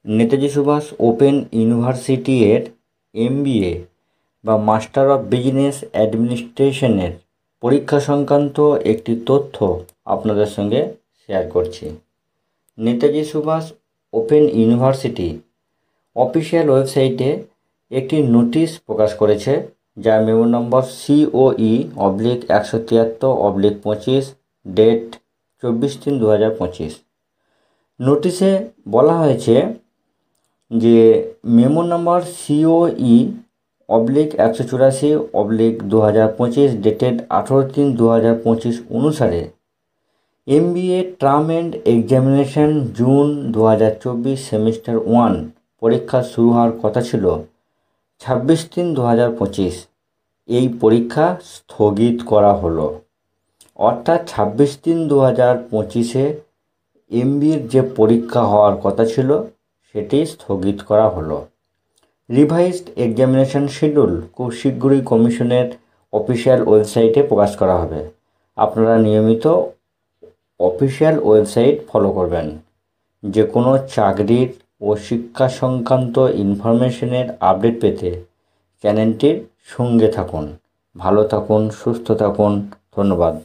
Netaji Subhas open university এর MBA বা master of business অ্যাডমিনিস্ট্রেশনের পরীক্ষা সংক্রান্ত একটি তথ্য আপনাদের সঙ্গে শেয়ার করছি। Netaji Subhas open university official ওয়েবসাইটে একটি নোটিশ প্রকাশ করেছে, যার মেমো নম্বর COE/173/25, ডেট 24/3/2025। নোটিশে বলা হয়েছে যে মেমো নাম্বার COE/184/2025 ডেটেড 18/3/2025 অনুসারে MBA term and examination June 2024 semester 1 পরীক্ষা শুরু হওয়ার কথা ছিল 26/3/2025। এই পরীক্ষা স্থগিত করা হলো, অর্থাৎ 26/3/2025-এ MBAর যে পরীক্ষা হওয়ার কথা ছিল সেটি স্থগিত করা হলো। রিভাইজড এক্সামিনেশন শিডিউল খুব শীঘ্রই কমিশনের অফিসিয়াল ওয়েবসাইটে প্রকাশ করা হবে। আপনারা নিয়মিত অফিসিয়াল ওয়েবসাইট ফলো করবেন। যে কোনো চাকরির ও শিক্ষা সংক্রান্ত ইনফরমেশনের আপডেট পেতে চ্যানেলটির সঙ্গে থাকুন। ভালো থাকুন, সুস্থ থাকুন। ধন্যবাদ।